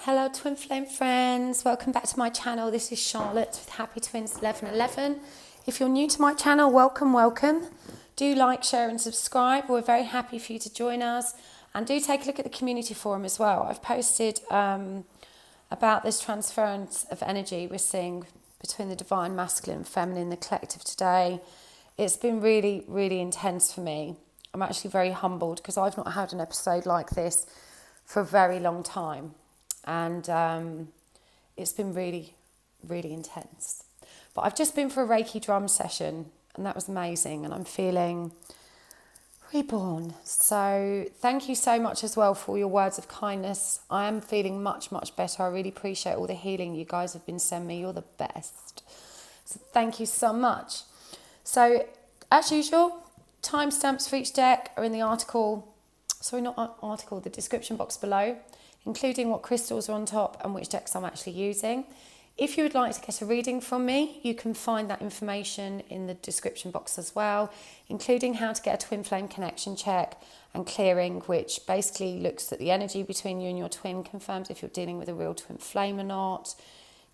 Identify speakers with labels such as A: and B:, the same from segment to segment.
A: Hello Twin Flame friends, welcome back to my channel. This is Charlotte with Happy Twins 1111. If you're new to my channel, welcome. Do like, share and subscribe. We're very happy for you to join us, and do take a look at the community forum as well. I've posted about this transference of energy we're seeing between the divine masculine and feminine, the collective today. It's been really, really intense for me. I'm actually very humbled because I've not had an episode like this for a very long time. And it's been really, really intense. But I've just been for a Reiki drum session, and that was amazing. And I'm feeling reborn. So thank you so much as well for all your words of kindness. I am feeling much, much better. I really appreciate all the healing you guys have been sending me. You're the best. So thank you so much. So as usual, timestamps for each deck are in the article. Sorry, not article, the description box below, including what crystals are on top and which decks I'm actually using. If you would like to get a reading from me, you can find that information in the description box as well, including how to get a twin flame connection check and clearing, which basically looks at the energy between you and your twin, confirms if you're dealing with a real twin flame or not,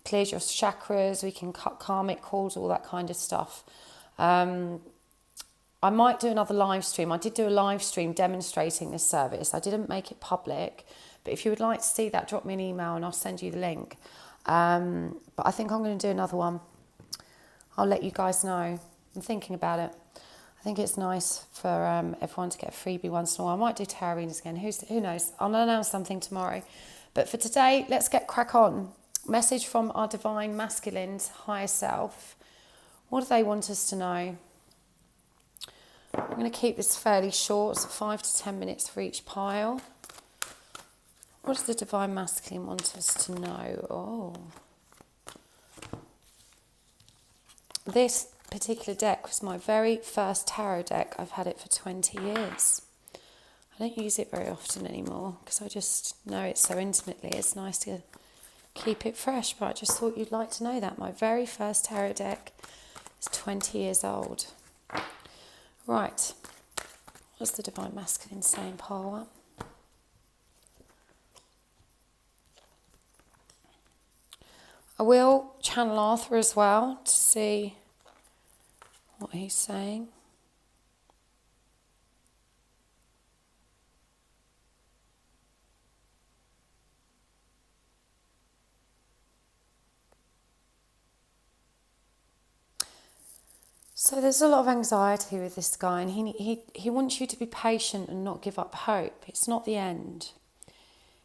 A: clears your chakras, we can cut karmic cords, all that kind of stuff. I might do another live stream. I did do a live stream demonstrating this service. I didn't make it public, but if you would like to see that, drop me an email and I'll send you the link. But I think I'm going to do another one. I'll let you guys know. I'm thinking about it. I think it's nice for everyone to get a freebie once in a while. I might do tarot readings again. Who knows? I'll announce something tomorrow. But for today, let's get crack on. Message from our divine masculine's higher self. What do they want us to know? I'm going to keep this fairly short, so 5 to 10 minutes for each pile. What does the divine masculine want us to know? Oh. This particular deck was my very first tarot deck. I've had it for 20 years. I don't use it very often anymore because I just know it so intimately. It's nice to keep it fresh, but I just thought you'd like to know that. My very first tarot deck is 20 years old. Right. What's the divine masculine saying, pile one? I will channel Arthur as well to see what he's saying. So there's a lot of anxiety with this guy, and he wants you to be patient and not give up hope. It's not the end.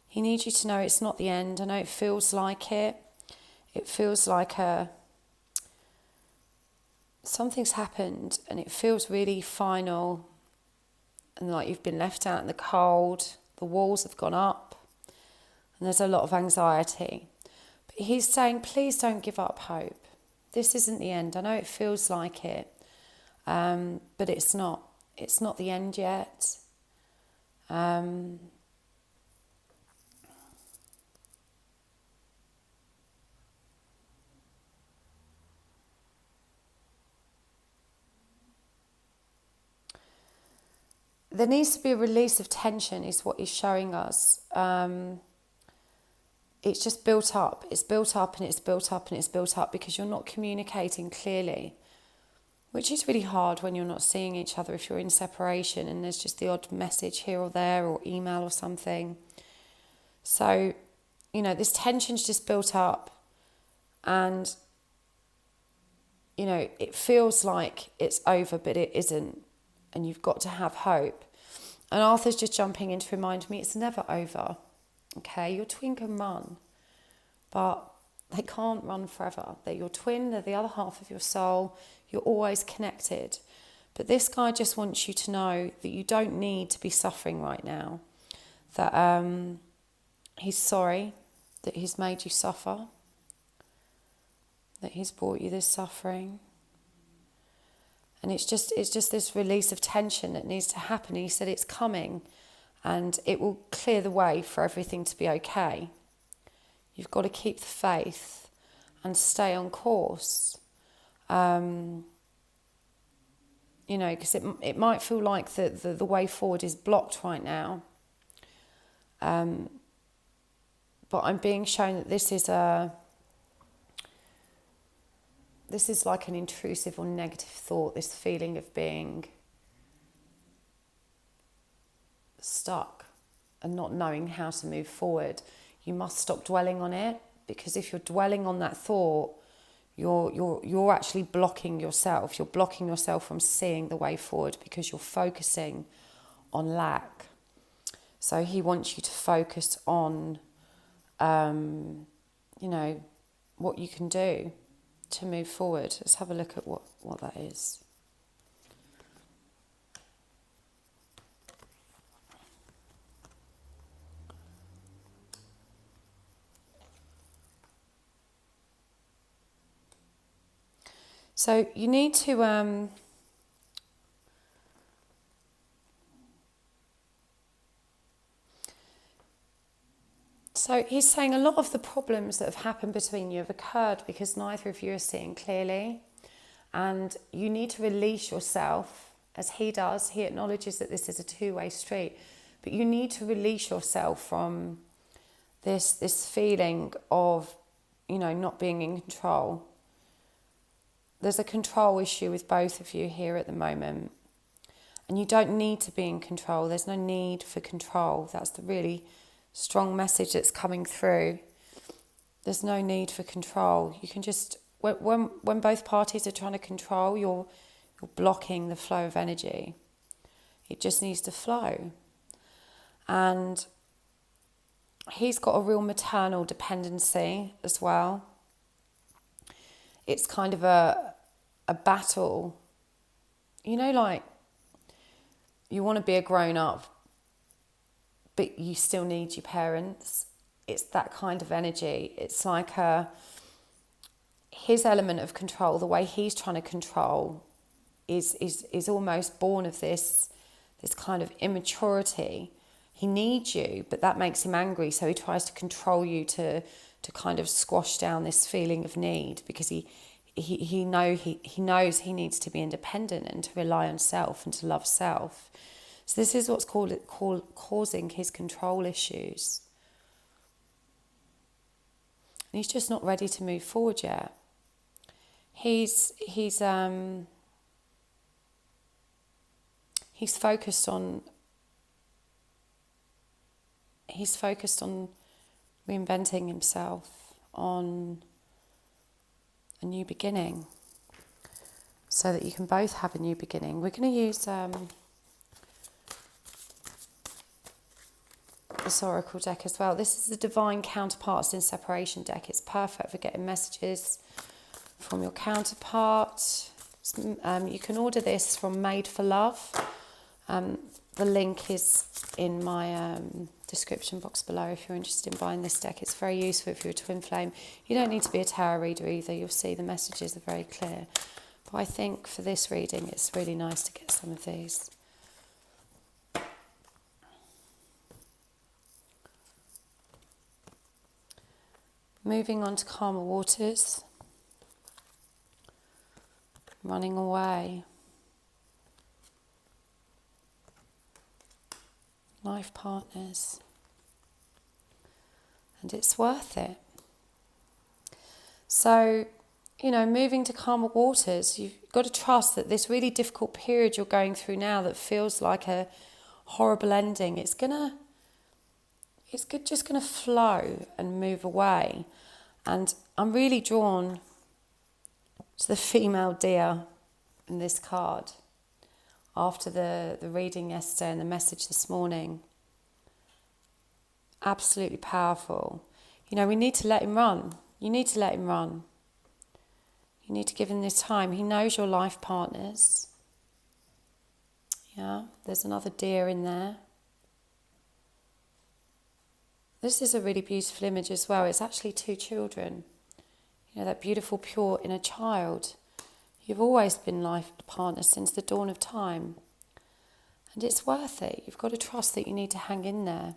A: He needs you to know it's not the end. I know it feels like it. It feels like something's happened and it feels really final and like you've been left out in the cold. The walls have gone up and there's a lot of anxiety. But he's saying, please don't give up hope. This isn't the end. I know it feels like it, but it's not. It's not the end yet. There needs to be a release of tension is what he's showing us. It's just built up. It's built up and it's built up and it's built up because you're not communicating clearly, which is really hard when you're not seeing each other if you're in separation and there's just the odd message here or there or email or something. So, this tension's just built up and, it feels like it's over, but it isn't. And you've got to have hope. And Arthur's just jumping in to remind me it's never over. Okay, your twin can run, but they can't run forever. They're your twin, they're the other half of your soul. You're always connected. But this guy just wants you to know that you don't need to be suffering right now. That he's sorry that he's made you suffer. That he's brought you this suffering. And it's just this release of tension that needs to happen. And he said it's coming and it will clear the way for everything to be okay. You've got to keep the faith and stay on course. Because it might feel like the way forward is blocked right now. but I'm being shown that this is like an intrusive or negative thought, this feeling of being stuck and not knowing how to move forward. You must stop dwelling on it, because if you're dwelling on that thought, you're actually blocking yourself. You're blocking yourself from seeing the way forward because you're focusing on lack. So he wants you to focus on, what you can do to move forward. Let's have a look at what that is. So you need to so he's saying a lot of the problems that have happened between you have occurred because neither of you are seeing clearly, and you need to release yourself, as he does. He acknowledges that this is a two-way street, but you need to release yourself from this feeling of, not being in control. There's a control issue with both of you here at the moment. And you don't need to be in control. There's no need for control. That's the really strong message that's coming through. There's no need for control. You can just, when both parties are trying to control, you're blocking the flow of energy. It just needs to flow. And he's got a real maternal dependency as well. It's kind of a battle. Like you want to be a grown-up, but you still need your parents. It's that kind of energy. It's like his element of control, the way he's trying to control is almost born of this kind of immaturity. He needs you, but that makes him angry, so he tries to control you to kind of squash down this feeling of need, because he knows he needs to be independent and to rely on self and to love self. So this is what's causing his control issues. And he's just not ready to move forward yet. He's focused on reinventing himself, on a new beginning, so that you can both have a new beginning. We're going to use this oracle deck as well. This is the Divine Counterparts in Separation deck. It's perfect for getting messages from your counterpart. You can order this from Made for Love. The link is in my description box below if you're interested in buying this deck. It's very useful if you're a twin flame. You don't need to be a tarot reader either. You'll see the messages are very clear. But I think for this reading, it's really nice to get some of these. Moving on to calmer waters. Running away. Life partners. And it's worth it. So, moving to calmer waters, you've got to trust that this really difficult period you're going through now that feels like a horrible ending, it's just going to flow and move away. And I'm really drawn to the female deer in this card. After the reading yesterday and the message this morning. Absolutely powerful. We need to let him run. You need to let him run. You need to give him this time. He knows your life partners. Yeah, there's another deer in there. This is a really beautiful image as well. It's actually two children. That beautiful, pure inner child. You've always been life partners since the dawn of time. And it's worth it. You've got to trust that you need to hang in there.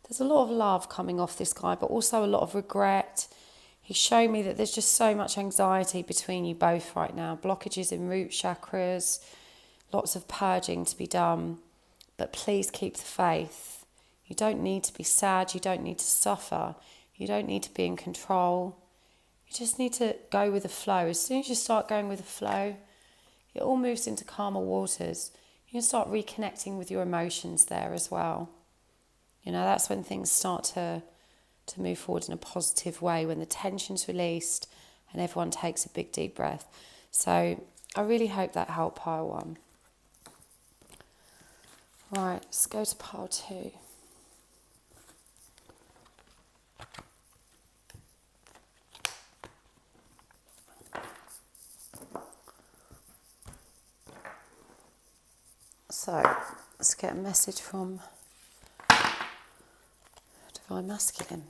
A: There's a lot of love coming off this guy, but also a lot of regret. He's showing me that there's just so much anxiety between you both right now. Blockages in root chakras, lots of purging to be done. But please keep the faith. You don't need to be sad. You don't need to suffer. You don't need to be in control. You just need to go with the flow. As soon as you start going with the flow, it all moves into calmer waters. You can start reconnecting with your emotions there as well. You know, that's when things start to move forward in a positive way, when the tension's released and everyone takes a big deep breath. So I really hope that helped pile 1. Right, let's go to pile 2. So let's get a message from Divine Masculine.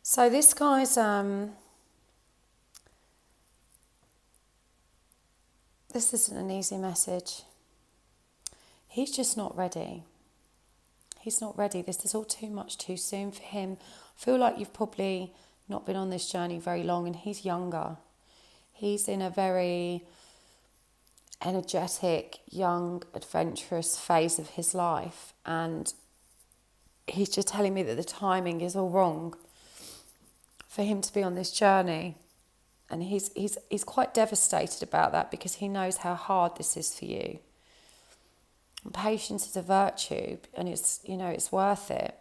A: So this guy's, this isn't an easy message. He's just not ready. He's not ready. This is all too much too soon for him. I feel like you've probably not been on this journey very long, and he's younger. He's in a very energetic, young, adventurous phase of his life, and he's just telling me that the timing is all wrong for him to be on this journey. And he's quite devastated about that, because he knows how hard this is for you. And patience is a virtue, and it's worth it.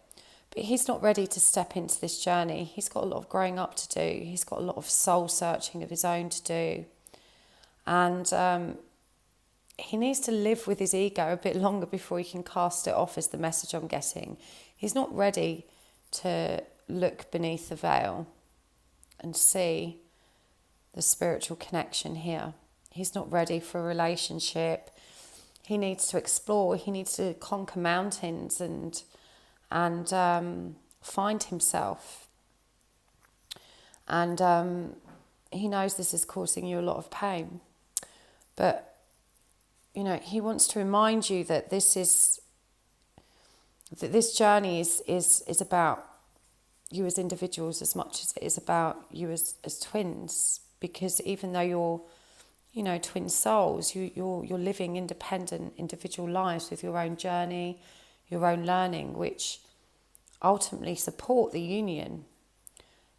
A: But he's not ready to step into this journey. He's got a lot of growing up to do. He's got a lot of soul searching of his own to do. And he needs to live with his ego a bit longer before he can cast it off, is the message I'm getting. He's not ready to look beneath the veil and see the spiritual connection here. He's not ready for a relationship. He needs to explore. He needs to conquer mountains and find himself. And he knows this is causing you a lot of pain. But, he wants to remind you that this journey is about you as individuals as much as it is about you as twins. Because even though you're, twin souls, you're living independent, individual lives with your own journey, your own learning, which ultimately support the union.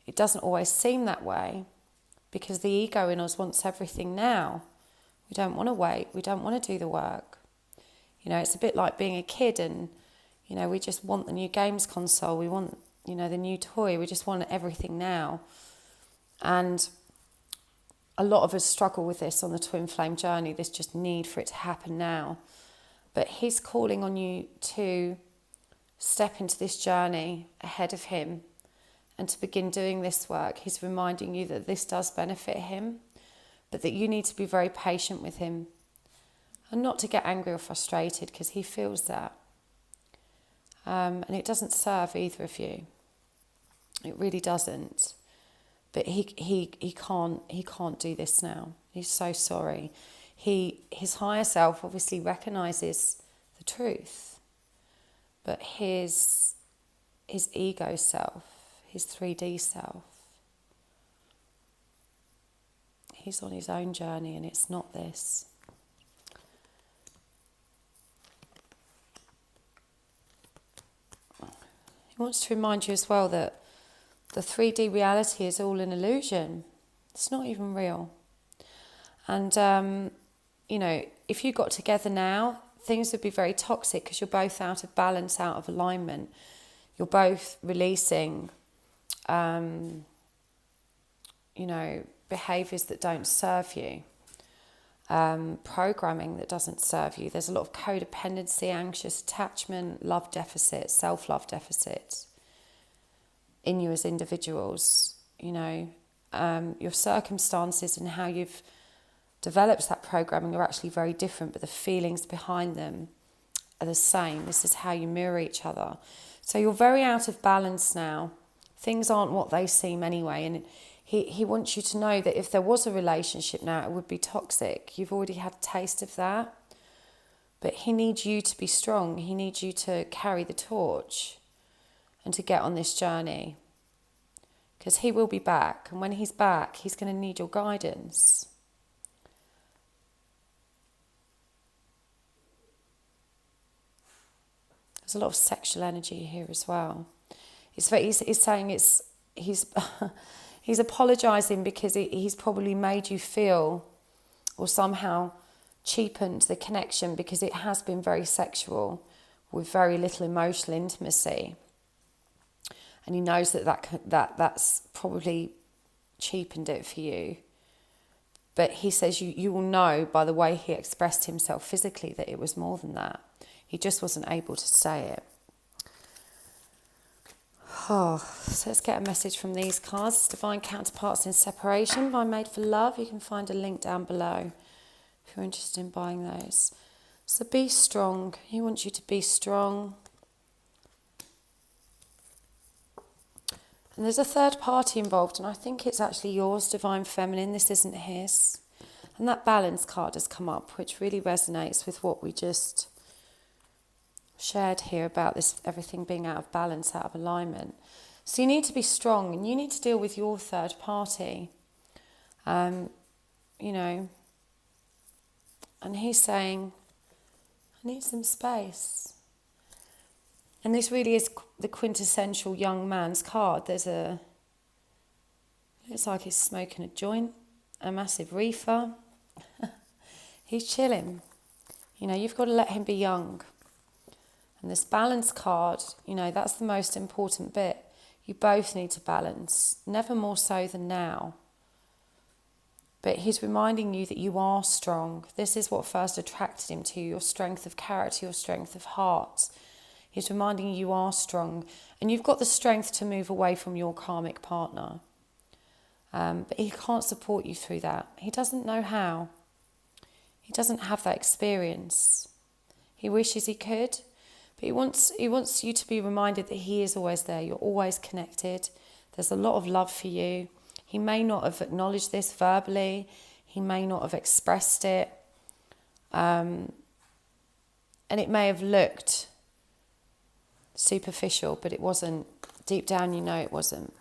A: It doesn't always seem that way, because the ego in us wants everything now. We don't want to wait. We don't want to do the work. It's a bit like being a kid, and, we just want the new games console. We want, the new toy. We just want everything now. And a lot of us struggle with this on the twin flame journey, this just need for it to happen now. But he's calling on you to step into this journey ahead of him and to begin doing this work. He's reminding you that this does benefit him, but that you need to be very patient with him and not to get angry or frustrated, because he feels that. And it doesn't serve either of you. It really doesn't. But he can't do this now. He's so sorry. His higher self obviously recognises the truth, but his ego self, his 3D self, he's on his own journey, and it's not this. He wants to remind you as well that the 3D reality is all an illusion. It's not even real. And, if you got together now, things would be very toxic, because you're both out of balance, out of alignment. You're both releasing, behaviours that don't serve you, programming that doesn't serve you. There's a lot of codependency, anxious attachment, love deficit, self-love deficit. in you as individuals. Your circumstances and how you've developed that programming are actually very different, but the feelings behind them are the same. This is how you mirror each other. So you're very out of balance now. Things aren't what they seem anyway, and he wants you to know that if there was a relationship now, it would be toxic. You've already had a taste of that. But he needs you to be strong. He needs you to carry the torch and to get on this journey. Because he will be back. And when he's back, he's going to need your guidance. There's a lot of sexual energy here as well. He's saying he's he's apologising because he's probably made you feel or somehow cheapened the connection because it has been very sexual with very little emotional intimacy. And he knows that's probably cheapened it for you. But he says you will know by the way he expressed himself physically that it was more than that. He just wasn't able to say it. So let's get a message from these cards. Divine Counterparts in Separation by Made for Love. You can find a link down below if you're interested in buying those. So be strong. He wants you to be strong. And there's a third party involved, and I think it's actually yours, Divine Feminine. This isn't his. And that balance card has come up, which really resonates with what we just shared here about this, everything being out of balance, out of alignment. So you need to be strong, and you need to deal with your third party. And he's saying, I need some space. And this really is the quintessential young man's card. Looks like he's smoking a joint, a massive reefer. He's chilling. You've got to let him be young. And this balance card, that's the most important bit. You both need to balance, never more so than now. But he's reminding you that you are strong. This is what first attracted him to you, your strength of character, your strength of heart. He's reminding you are strong. And you've got the strength to move away from your karmic partner. But he can't support you through that. He doesn't know how. He doesn't have that experience. He wishes he could. But he wants you to be reminded that he is always there. You're always connected. There's a lot of love for you. He may not have acknowledged this verbally. He may not have expressed it. And it may have looked superficial, but it wasn't. Deep down, it wasn't.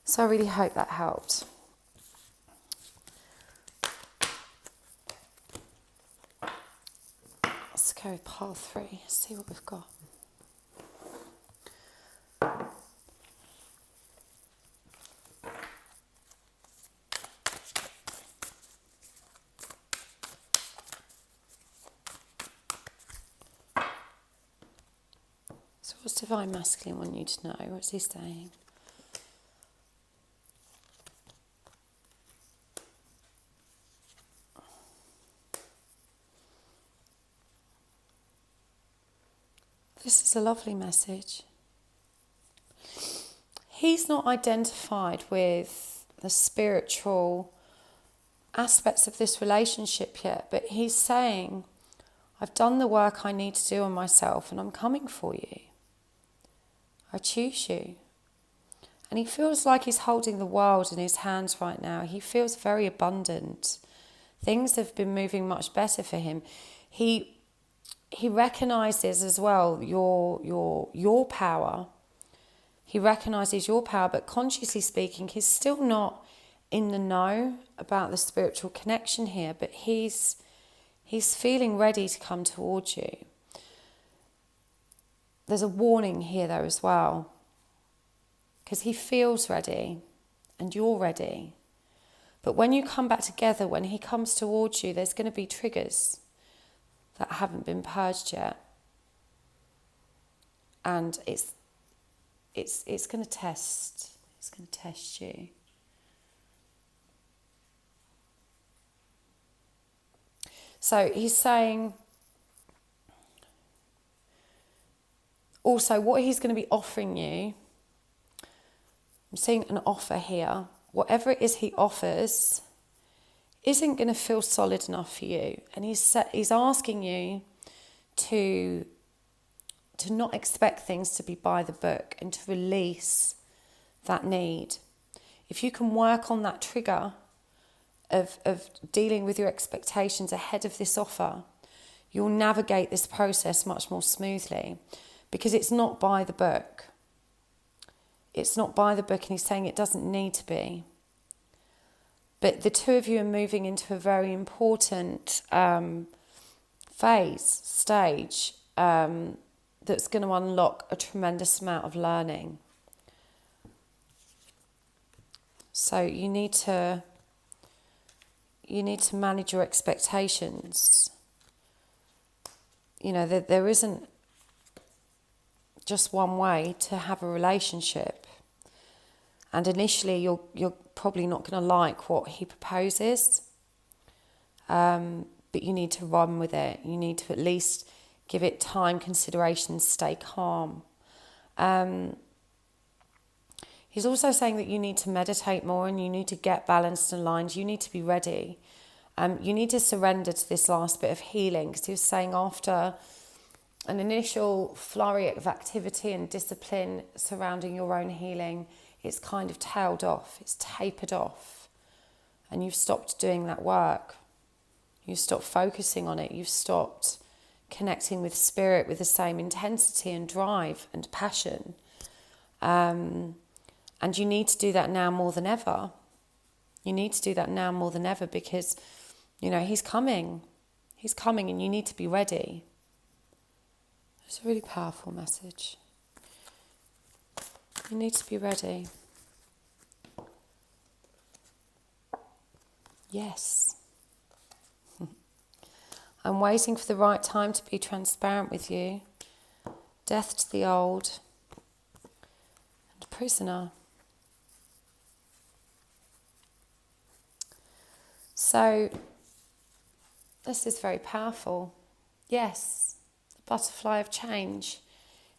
A: So I really hope that helped. Let's go with pile 3. Let's see what we've got. So what's Divine Masculine want you to know? What's he saying? This is a lovely message. He's not identified with the spiritual aspects of this relationship yet, but he's saying, I've done the work I need to do on myself and I'm coming for you. I choose you. And he feels like he's holding the world in his hands right now. He feels very abundant. Things have been moving much better for him. He recognises as well your power. He recognises your power, but consciously speaking, he's still not in the know about the spiritual connection here, but he's feeling ready to come towards you. There's a warning here though as well, because he feels ready and you're ready. But when you come back together, when he comes towards you, there's going to be triggers that haven't been purged yet. And it's going to test. It's going to test you. So he's saying, also what he's going to be offering you I'm seeing an offer here. Whatever it is he offers isn't going to feel solid enough for you. And he's asking you to not expect things to be by the book and to release that need. If you can work on that trigger of dealing with your expectations ahead of this offer, you'll navigate this process much more smoothly, because it's not by the book. It's not by the book, and he's saying it doesn't need to be. But the two of you are moving into a very important stage, that's going to unlock a tremendous amount of learning. So you need to manage your expectations. You know, there isn't just one way to have a relationship. And initially you're probably not going to like what he proposes. But you need to run with it. You need to at least give it time, consideration, stay calm. He's also saying that you need to meditate more and you need to get balanced and aligned. You need to be ready. You need to surrender to this last bit of healing, because he was saying after an initial flurry of activity and discipline surrounding your own healing, it's kind of tailed off, it's tapered off, and you've stopped doing that work. You've stopped focusing on it. You've stopped connecting with spirit with the same intensity and drive and passion. And you need to do that now more than ever. You need to do that now more than ever, because, you know, he's coming. He's coming, and you need to be ready. It's a really powerful message. You need to be ready. Yes. I'm waiting for the right time to be transparent with you. Death to the old. And prisoner. So, this is very powerful. Yes, the butterfly of change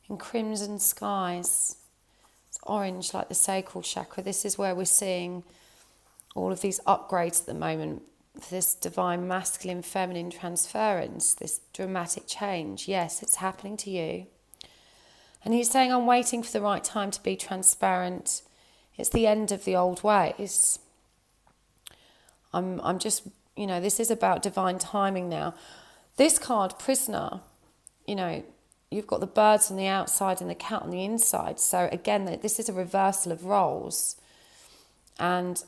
A: in crimson skies. It's orange like the sacral chakra. This is where we're seeing all of these upgrades at the moment. This divine masculine feminine transference, this dramatic change. Yes, it's happening to you. And he's saying, I'm waiting for the right time to be transparent. It's the end of the old ways. I'm just, you know, this is about divine timing now. This card, prisoner, you know, you've got the birds on the outside and the cat on the inside. So again, this is a reversal of roles. And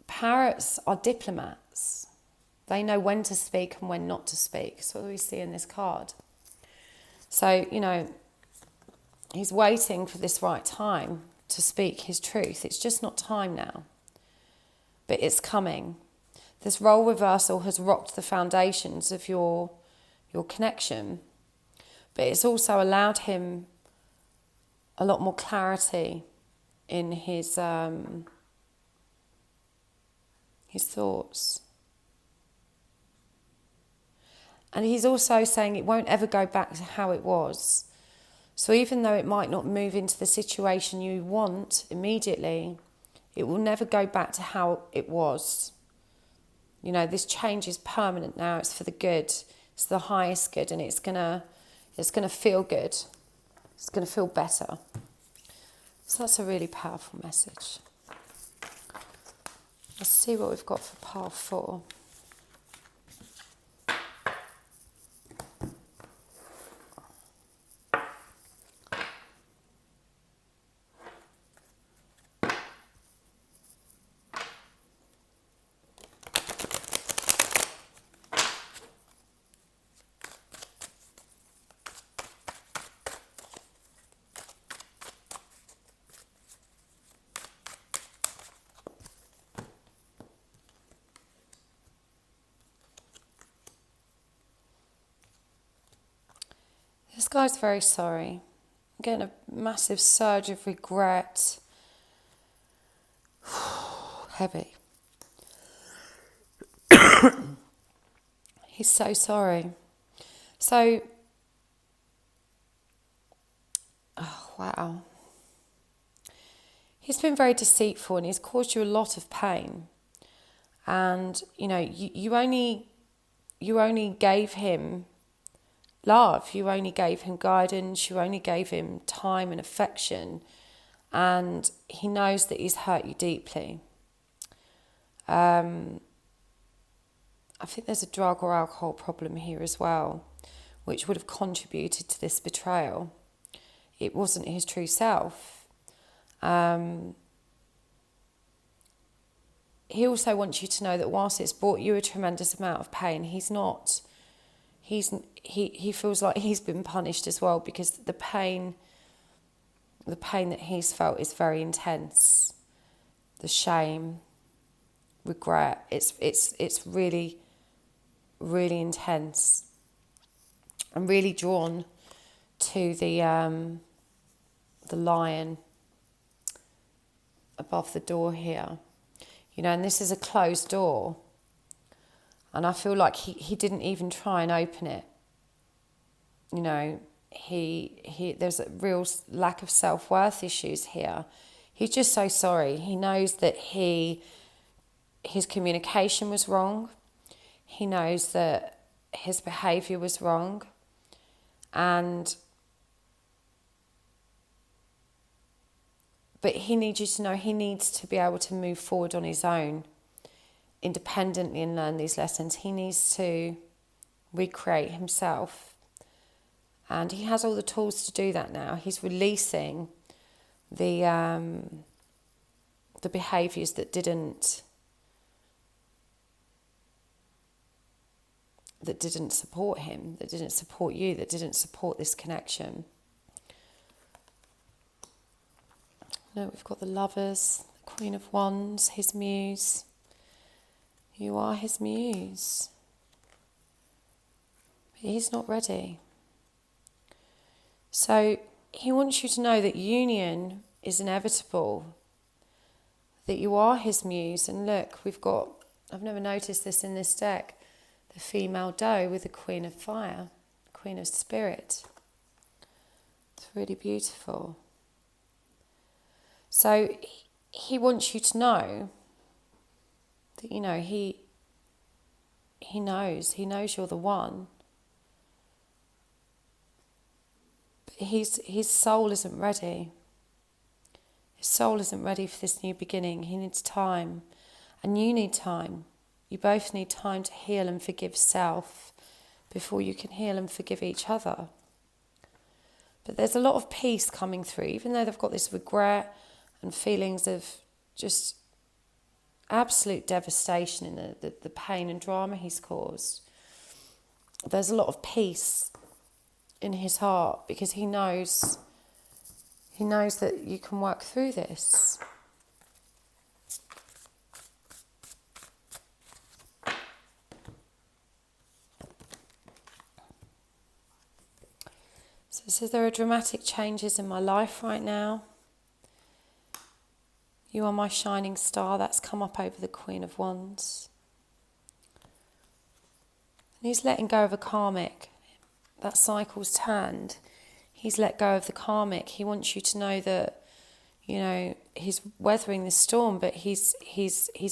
A: parrots are diplomats. They know when to speak and when not to speak. That's what we see in this card. So, you know, he's waiting for this right time to speak his truth. It's just not time now. But it's coming. This role reversal has rocked the foundations of your connection. But it's also allowed him a lot more clarity in his thoughts. And he's also saying it won't ever go back to how it was. So even though it might not move into the situation you want immediately, it will never go back to how it was. You know, this change is permanent now. It's for the good. It's the highest good, and it's gonna feel good. It's gonna feel better. So that's a really powerful message. Let's see what we've got for pile 4. This guy's very sorry. I'm getting a massive surge of regret. Heavy. He's so sorry. So, oh, wow. he's been very deceitful and he's caused you a lot of pain. And, you know, you only gave him love, you only gave him guidance, you only gave him time and affection, and he knows that he's hurt you deeply. I think there's a drug or alcohol problem here as well, which would have contributed to this betrayal. It wasn't his true self. He also wants you to know that whilst it's brought you a tremendous amount of pain, he feels like he's been punished as well, because the pain that he's felt is very intense. The shame, regret, it's really, really intense. I'm really drawn to the lion above the door here. You know, and this is a closed door. And I feel like he didn't even try and open it. You know, there's a real lack of self-worth issues here. He's just so sorry. He knows that his communication was wrong. He knows that his behaviour was wrong. But he needs you to know he needs to be able to move forward on his own, independently, and learn these lessons. He needs to recreate himself. And he has all the tools to do that now. He's releasing the behaviours that didn't support him, that didn't support you, that didn't support this connection. No, we've got the Lovers, the Queen of Wands, his muse. You are his muse. But he's not ready. So he wants you to know that union is inevitable, that you are his muse. And look, I've never noticed this in this deck, the female doe with the Queen of Fire, Queen of Spirit. It's really beautiful. So he wants you to know that, you know, he knows you're the one. But his soul isn't ready. His soul isn't ready for this new beginning. He needs time. And you need time. You both need time to heal and forgive self before you can heal and forgive each other. But there's a lot of peace coming through, even though they've got this regret and feelings of just absolute devastation in the pain and drama he's caused. There's a lot of peace in his heart, because he knows that you can work through this. So it says there are dramatic changes in my life right now. You are my shining star. That's come up over the Queen of Wands. And he's letting go of a karmic. That cycle's turned. He's let go of the karmic. He wants you to know that, you know, he's weathering the storm, but he's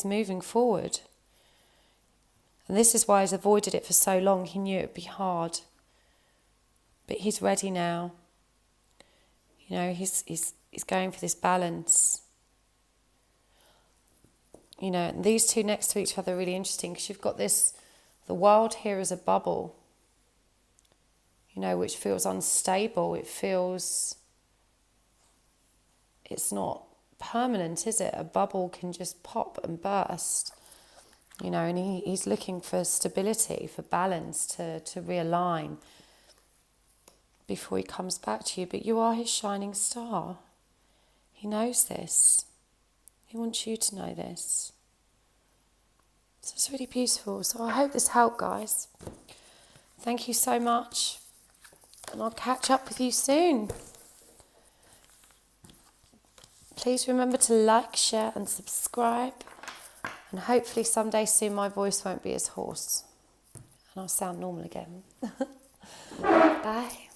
A: moving forward. And this is why he's avoided it for so long. He knew it would be hard. But he's ready now. You know, he's going for this balance. You know, and these two next to each other are really interesting, because you've got the world here as a bubble, you know, which feels unstable. It's not permanent, is it? A bubble can just pop and burst, you know, and he's looking for stability, for balance, to realign before he comes back to you. But you are his shining star. He knows this. He wants you to know this. So it's really beautiful. So I hope this helped, guys. Thank you so much. And I'll catch up with you soon. Please remember to like, share and subscribe. And hopefully someday soon my voice won't be as hoarse. And I'll sound normal again. Bye.